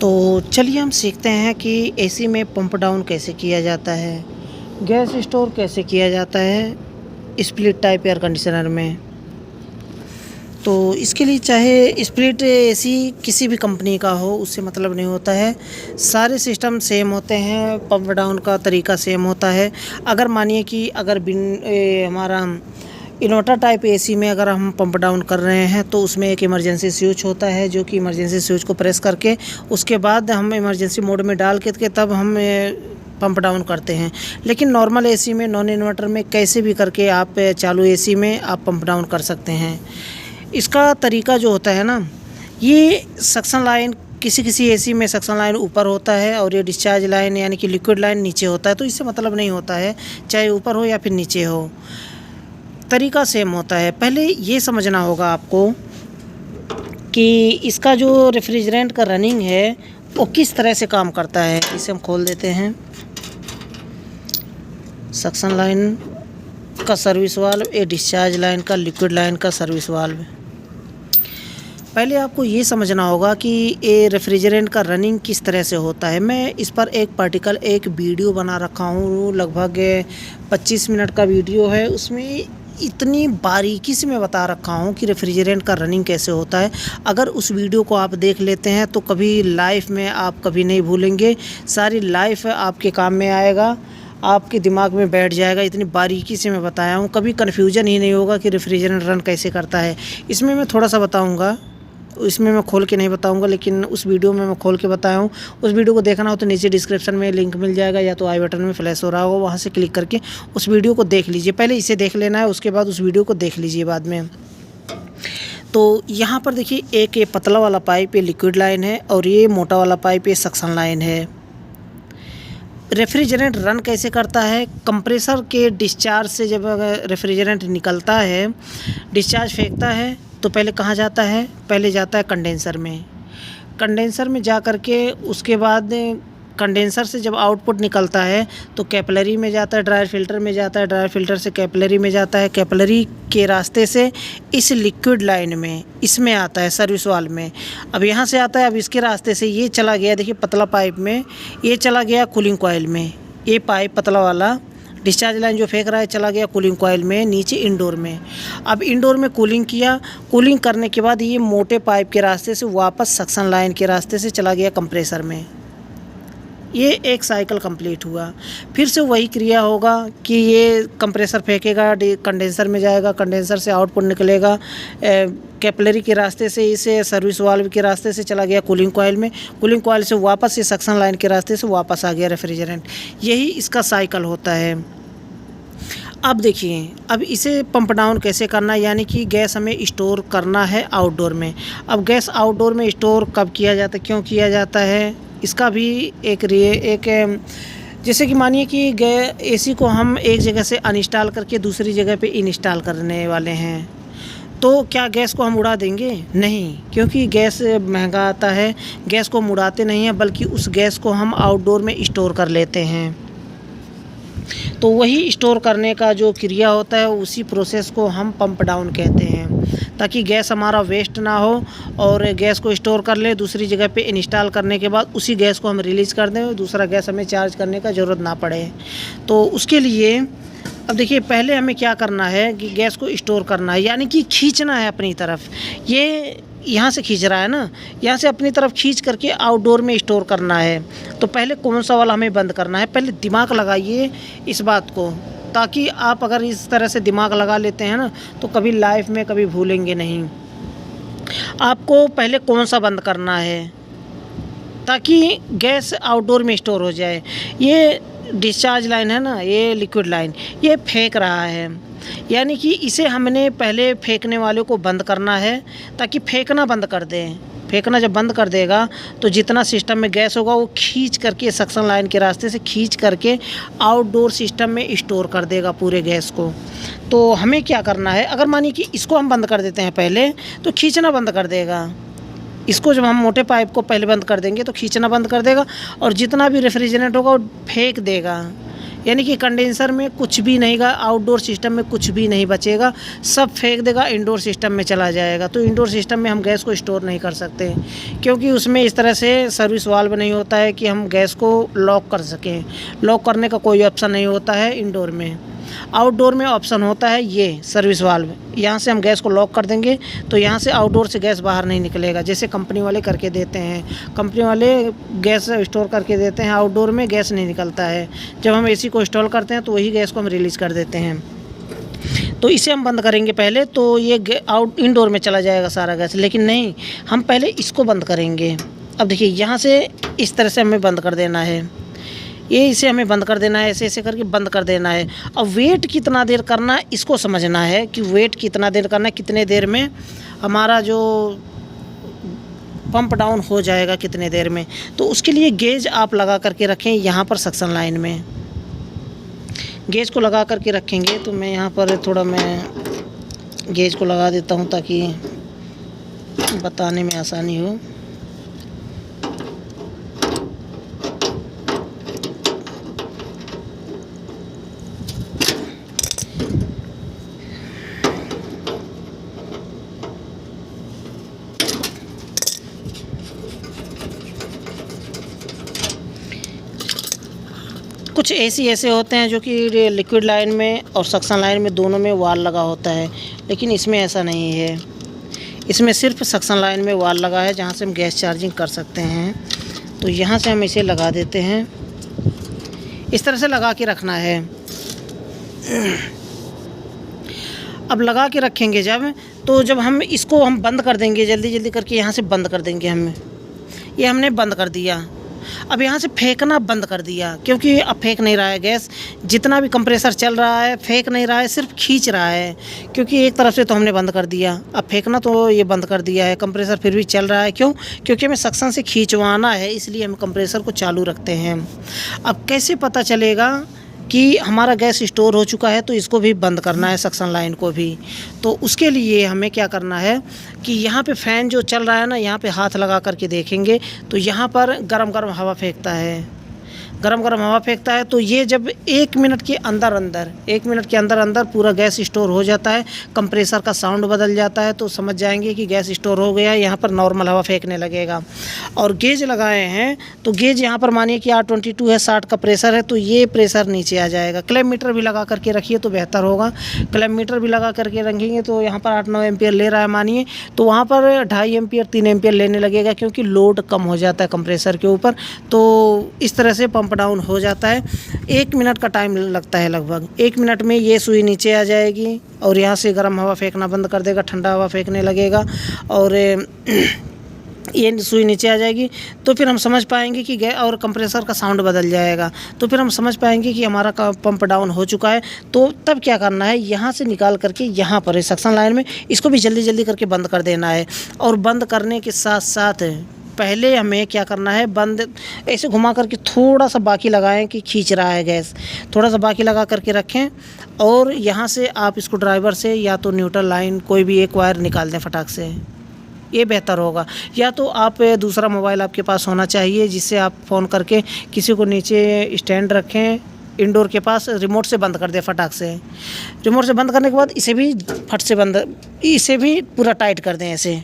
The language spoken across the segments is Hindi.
तो चलिए हम सीखते हैं कि एसी में पंप डाउन कैसे किया जाता है, गैस स्टोर कैसे किया जाता है स्प्लिट टाइप एयर कंडीशनर में। तो इसके लिए चाहे स्प्लिट एसी किसी भी कंपनी का हो उससे मतलब नहीं होता है, सारे सिस्टम सेम होते हैं, पंप डाउन का तरीका सेम होता है। अगर मानिए कि अगर हमारा इन्वर्टर टाइप एसी में अगर हम पंप डाउन कर रहे हैं तो उसमें एक इमरजेंसी स्विच होता है, जो कि इमरजेंसी स्विच को प्रेस करके उसके बाद हम इमरजेंसी मोड में डाल के तब हम पंप डाउन करते हैं। लेकिन नॉर्मल एसी में, नॉन इन्वर्टर में कैसे भी करके आप चालू एसी में आप पंप डाउन कर सकते हैं। इसका तरीका जो होता है ना, ये सक्शन लाइन किसी एसी में सक्शन लाइन ऊपर होता है और ये डिस्चार्ज लाइन यानी कि लिक्विड लाइन नीचे होता है। तो इससे मतलब नहीं होता है चाहे ऊपर हो या फिर नीचे हो, तरीका सेम होता है। पहले ये समझना होगा आपको कि इसका जो रेफ्रिजरेंट का रनिंग है वो किस तरह से काम करता है। इसे हम खोल देते हैं। सक्शन लाइन का सर्विस वाल्व, ये डिस्चार्ज लाइन का, लिक्विड लाइन का सर्विस वाल्व। पहले आपको ये समझना होगा कि ये रेफ्रिजरेंट का रनिंग किस तरह से होता है। मैं इस पर एक वीडियो बना रखा हूँ, लगभग 25 मिनट का वीडियो है। उसमें इतनी बारीकी से मैं बता रखा हूँ कि रेफ्रिजरेंट का रनिंग कैसे होता है। अगर उस वीडियो को आप देख लेते हैं तो कभी लाइफ में आप कभी नहीं भूलेंगे, सारी लाइफ आपके काम में आएगा, आपके दिमाग में बैठ जाएगा। इतनी बारीकी से मैं बताया हूँ, कभी कन्फ्यूजन ही नहीं होगा कि रेफ्रिजरेंट रन कैसे करता है। इसमें मैं थोड़ा सा बताऊँगा, इसमें मैं खोल के नहीं बताऊंगा, लेकिन उस वीडियो में मैं खोल के बताया हूँ। उस वीडियो को देखना हो तो नीचे डिस्क्रिप्शन में लिंक मिल जाएगा, या तो आई बटन में फ्लैश हो रहा होगा, वहाँ से क्लिक करके उस वीडियो को देख लीजिए। पहले इसे देख लेना है, उसके बाद उस वीडियो को देख लीजिए बाद में। तो यहाँ पर देखिए, एक ये पतला वाला पाइप ये लिक्विड लाइन है और ये मोटा वाला पाइप ये सक्शन लाइन है। रेफ्रिजरेंट रन कैसे करता है, कंप्रेसर के डिस्चार्ज से जब रेफ्रिजरेंट निकलता है, डिस्चार्ज फेंकता है, तो पहले कहाँ जाता है, पहले जाता है कंडेंसर में। कंडेंसर में जा कर के उसके बाद कंडेंसर से जब आउटपुट निकलता है तो कैपिलरी में जाता है, ड्रायर फिल्टर में जाता है, ड्रायर फिल्टर से कैपिलरी में जाता है, कैपिलरी के रास्ते से इस लिक्विड लाइन में इसमें आता है सर्विस वाल्व में। अब यहाँ से आता है, अब इसके रास्ते से ये चला गया, देखिए पतला पाइप में ये चला गया कूलिंग कॉइल में। ये पाइप पतला वाला डिस्चार्ज लाइन जो फेंक रहा है चला गया कूलिंग कॉइल में, नीचे इंडोर में। अब इंडोर में कूलिंग किया, कूलिंग करने के बाद ये मोटे पाइप के रास्ते से वापस सक्शन लाइन के रास्ते से चला गया कंप्रेसर में। ये एक साइकिल कंप्लीट हुआ। फिर से वही क्रिया होगा कि ये कंप्रेसर फेंकेगा, कंडेंसर में जाएगा, कंडेंसर से आउटपुट निकलेगा, कैपिलरी के रास्ते से इसे सर्विस वाल्व के रास्ते से चला गया कूलिंग कॉइल में, कूलिंग कॉइल से वापस ये सक्शन लाइन के रास्ते से वापस आ गया रेफ्रिजरेंट। यही इसका साइकिल होता है। अब देखिए, अब इसे पंप डाउन कैसे करना है, यानी कि गैस हमें स्टोर करना है आउटडोर में। अब गैस आउटडोर में स्टोर कब किया जाता है, क्यों किया जाता है, इसका भी एक जैसे कि मानिए कि एसी को हम एक जगह से अनइंस्टॉल करके दूसरी जगह पे इंस्टॉल करने वाले हैं, तो क्या गैस को हम उड़ा देंगे? नहीं, क्योंकि गैस महंगा आता है। गैस को हम उड़ाते नहीं हैं, बल्कि उस गैस को हम आउटडोर में स्टोर कर लेते हैं। तो वही स्टोर करने का जो क्रिया होता है, उसी प्रोसेस को हम पंप डाउन कहते हैं, ताकि गैस हमारा वेस्ट ना हो और गैस को स्टोर कर ले, दूसरी जगह पे इंस्टॉल करने के बाद उसी गैस को हम रिलीज़ कर दें, दूसरा गैस हमें चार्ज करने का ज़रूरत ना पड़े। तो उसके लिए अब देखिए, पहले हमें क्या करना है कि गैस को स्टोर करना है, यानी कि खींचना है अपनी तरफ। ये यहाँ से खींच रहा है ना, यहाँ से अपनी तरफ खींच करके आउटडोर में स्टोर करना है। तो पहले कौन सा वाला हमें बंद करना है, पहले दिमाग लगाइए इस बात को, ताकि आप अगर इस तरह से दिमाग लगा लेते हैं ना तो कभी लाइफ में कभी भूलेंगे नहीं। आपको पहले कौन सा बंद करना है ताकि गैस आउटडोर में स्टोर हो जाए। ये डिस्चार्ज लाइन है ना, ये लिक्विड लाइन, ये फेंक रहा है, यानी कि इसे हमने पहले फेंकने वाले को बंद करना है, ताकि फेंकना बंद कर दें। फेंकना जब बंद कर देगा तो जितना सिस्टम में गैस होगा वो खींच करके सक्शन लाइन के रास्ते से खींच करके आउटडोर सिस्टम में स्टोर कर देगा पूरे गैस को। तो हमें क्या करना है, अगर मानिए कि इसको हम बंद कर देते हैं पहले, तो खींचना बंद कर देगा। इसको जब हम मोटे पाइप को पहले बंद कर देंगे तो खींचना बंद कर देगा और जितना भी रेफ्रिजरेंट होगा वो फेंक देगा। यानी कि कंडेंसर में कुछ भी नहीं गा, आउटडोर सिस्टम में कुछ भी नहीं बचेगा, सब फेंक देगा, इंडोर सिस्टम में चला जाएगा। तो इंडोर सिस्टम में हम गैस को स्टोर नहीं कर सकते, क्योंकि उसमें इस तरह से सर्विस वाल्व नहीं होता है कि हम गैस को लॉक कर सकें। लॉक करने का कोई ऑप्शन नहीं होता है इंडोर में। आउटडोर में ऑप्शन होता है ये सर्विस वाल्व, यहाँ से हम गैस को लॉक कर देंगे तो यहाँ से आउटडोर से गैस बाहर नहीं निकलेगा, जैसे कंपनी वाले करके देते हैं। कंपनी वाले गैस स्टोर करके देते हैं, आउटडोर में गैस नहीं निकलता है। जब हम एसी को इंस्टॉल करते हैं तो वही गैस को हम रिलीज़ कर देते हैं। तो इसे हम बंद करेंगे पहले, तो ये इंडोर में चला जाएगा सारा गैस, लेकिन नहीं, हम पहले इसको बंद करेंगे। अब देखिए यहाँ से इस तरह से हमें बंद कर देना है, ये इसे हमें बंद कर देना है, ऐसे ऐसे करके बंद कर देना है। अब वेट कितना देर करना है इसको समझना है कि वेट कितना देर करना है, कितने देर में हमारा जो पंप डाउन हो जाएगा, कितने देर में। तो उसके लिए गेज आप लगा करके रखें यहाँ पर सक्शन लाइन में। गेज को लगा करके रखेंगे तो मैं यहाँ पर थोड़ा गेज को लगा देता हूँ ताकि बताने में आसानी हो। कुछ एसी ऐसे होते हैं जो कि लिक्विड लाइन में और सक्शन लाइन में दोनों में वाल लगा होता है, लेकिन इसमें ऐसा नहीं है। इसमें सिर्फ सक्शन लाइन में वाल लगा है जहाँ से हम गैस चार्जिंग कर सकते हैं। तो यहाँ से हम इसे लगा देते हैं, इस तरह से लगा के रखना है। अब लगा के रखेंगे जब हम इसको बंद कर देंगे, जल्दी जल्दी करके यहाँ से बंद कर देंगे। ये हमने बंद कर दिया। अब यहाँ से फेंकना बंद कर दिया, क्योंकि अब फेंक नहीं रहा है गैस, जितना भी कंप्रेसर चल रहा है फेंक नहीं रहा है, सिर्फ खींच रहा है, क्योंकि एक तरफ से तो हमने बंद कर दिया। अब फेंकना तो ये बंद कर दिया है, कंप्रेसर फिर भी चल रहा है। क्यों? क्योंकि हमें सक्शन से खींचवाना है, इसलिए हम कंप्रेसर को चालू रखते हैं। अब कैसे पता चलेगा कि हमारा गैस स्टोर हो चुका है? तो इसको भी बंद करना है, सक्शन लाइन को भी। तो उसके लिए हमें क्या करना है कि यहाँ पे फ़ैन जो चल रहा है ना, यहाँ पे हाथ लगा करके देखेंगे तो यहाँ पर गरम गरम हवा फेंकता है, गरम गरम हवा फेंकता है। तो ये जब 1 मिनट के अंदर पूरा गैस स्टोर हो जाता है, कंप्रेसर का साउंड बदल जाता है, तो समझ जाएंगे कि गैस स्टोर हो गया है। यहाँ पर नॉर्मल हवा फेंकने लगेगा। और गेज लगाए हैं तो गेज यहाँ पर मानिए कि R22 है, 60 का प्रेशर है, तो ये प्रेशर नीचे आ जाएगा। क्लैंप मीटर भी लगा करके रखिए तो बेहतर होगा। क्लैंप मीटर भी लगा करके रखेंगे तो यहाँ पर 8-9 एम्पियर ले रहा है मानिए, तो वहाँ पर 2.5 एम्पियर 3 एम्पियर लेने लगेगा, क्योंकि लोड कम हो जाता है कंप्रेसर के ऊपर। तो इस तरह से पंप डाउन हो जाता है। 1 मिनट का टाइम लगता है, लगभग 1 मिनट में ये सुई नीचे आ जाएगी और यहाँ से गर्म हवा फेंकना बंद कर देगा, ठंडा हवा फेंकने लगेगा और ये सुई नीचे आ जाएगी। तो फिर हम समझ पाएंगे कि और कंप्रेसर का साउंड बदल जाएगा, तो फिर हम समझ पाएंगे कि हमारा पंप डाउन हो चुका है। तो तब क्या करना है, यहाँ से निकाल करके यहाँ पर सक्शन लाइन में इसको भी जल्दी जल्दी करके बंद कर देना है। और बंद करने के साथ साथ पहले हमें क्या करना है, बंद ऐसे घुमा करके थोड़ा सा बाकी लगाएं कि खींच रहा है गैस, थोड़ा सा बाकी लगा करके रखें। और यहाँ से आप इसको ड्राइवर से या तो न्यूट्रल लाइन कोई भी एक वायर निकाल दें फटाक से, ये बेहतर होगा। या तो आप दूसरा मोबाइल आपके पास होना चाहिए जिससे आप फ़ोन करके किसी को नीचे स्टैंड रखें इंडोर के पास, रिमोट से बंद कर दे फटाक से। रिमोट से बंद करने के बाद इसे भी फट से बंद, इसे भी पूरा टाइट कर दें, ऐसे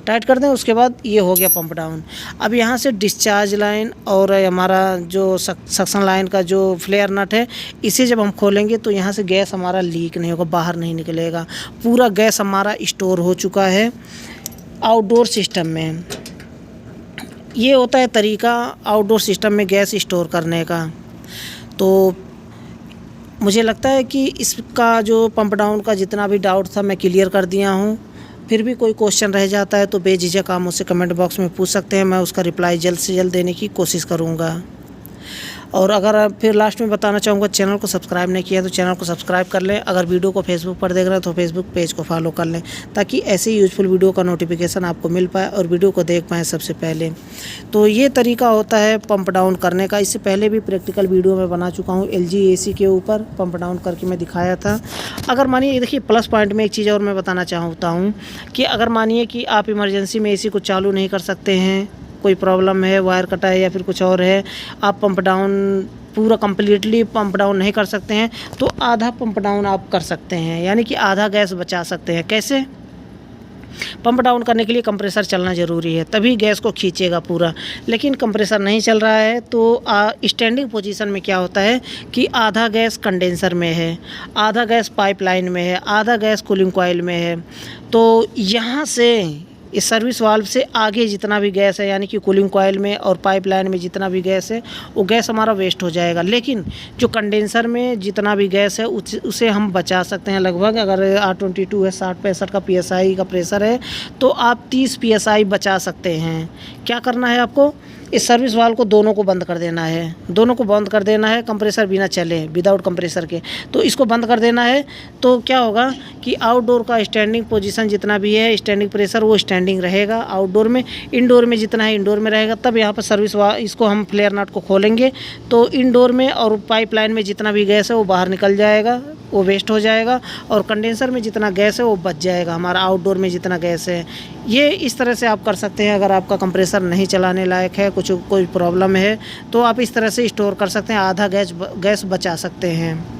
टाइट कर दें। उसके बाद ये हो गया पंप डाउन। अब यहाँ से डिस्चार्ज लाइन और हमारा जो सक्शन लाइन का जो फ्लेयर नट है, इसे जब हम खोलेंगे तो यहाँ से गैस हमारा लीक नहीं होगा, बाहर नहीं निकलेगा। पूरा गैस हमारा स्टोर हो चुका है आउटडोर सिस्टम में। ये होता है तरीका आउटडोर सिस्टम में गैस स्टोर करने का। तो मुझे लगता है कि इसका जो पंप डाउन का जितना भी डाउट था मैं क्लियर कर दिया हूँ। फिर भी कोई क्वेश्चन रह जाता है तो बेझिझक आप मुझसे कमेंट बॉक्स में पूछ सकते हैं, मैं उसका रिप्लाई जल्द से जल्द देने की कोशिश करूँगा। और अगर फिर लास्ट में बताना चाहूँगा, चैनल को सब्सक्राइब नहीं किया तो चैनल को सब्सक्राइब कर लें। अगर वीडियो को फेसबुक पर देख रहे हैं तो फेसबुक पेज को फॉलो कर लें, ताकि ऐसे ही यूजफुल वीडियो का नोटिफिकेशन आपको मिल पाए और वीडियो को देख पाएँ सबसे पहले। तो ये तरीका होता है पंप डाउन करने का। इससे पहले भी प्रैक्टिकल वीडियो मैं बना चुका हूँ LG AC के ऊपर पंप डाउन करके मैं दिखाया था। अगर मानिए, देखिए प्लस पॉइंट में एक चीज़ और मैं बताना चाहता हूँ कि अगर मानिए कि आप इमरजेंसी में AC को चालू नहीं कर सकते हैं, कोई प्रॉब्लम है, वायर कटा है या फिर कुछ और है, आप पंप डाउन पूरा कम्प्लीटली पंप डाउन नहीं कर सकते हैं तो आधा पंप डाउन आप कर सकते हैं, यानी कि आधा गैस बचा सकते हैं। कैसे? पंप डाउन करने के लिए कंप्रेसर चलना ज़रूरी है, तभी गैस को खींचेगा पूरा। लेकिन कंप्रेसर नहीं चल रहा है तो स्टैंडिंग पोजीशन में क्या होता है कि आधा गैस कंडेंसर में है, आधा गैस पाइपलाइन में है, आधा गैस कूलिंग कॉइल में है। तो यहाँ से इस सर्विस वाल्व से आगे जितना भी गैस है, यानी कि कूलिंग कॉइल में और पाइपलाइन में जितना भी गैस है वो गैस हमारा वेस्ट हो जाएगा। लेकिन जो कंडेंसर में जितना भी गैस है उसे हम बचा सकते हैं लगभग। अगर R22 है, 60-65 का PSI का प्रेशर है तो आप 30 PSI बचा सकते हैं। क्या करना है आपको? इस सर्विस वाल्व को दोनों को बंद कर देना है, दोनों को बंद कर देना है, कंप्रेसर बिना चले, विदाउट कंप्रेसर के। तो इसको बंद कर देना है तो क्या होगा कि आउटडोर का स्टैंडिंग पोजीशन जितना भी है, स्टैंडिंग प्रेशर वो स्टैंडिंग रहेगा आउटडोर में, इंडोर में जितना है इंडोर में रहेगा। तब यहाँ पर इसको हम फ्लेयर नट को खोलेंगे तो इंडोर में और पाइपलाइन में जितना भी गैस है वो बाहर निकल जाएगा, वो वेस्ट हो जाएगा, और कंडेंसर में जितना गैस है वो बच जाएगा, हमारा आउटडोर में जितना गैस है। ये इस तरह से आप कर सकते हैं। अगर आपका कंप्रेसर नहीं चलाने लायक है, कोई प्रॉब्लम है, तो आप इस तरह से स्टोर कर सकते हैं, आधा गैस बचा सकते हैं।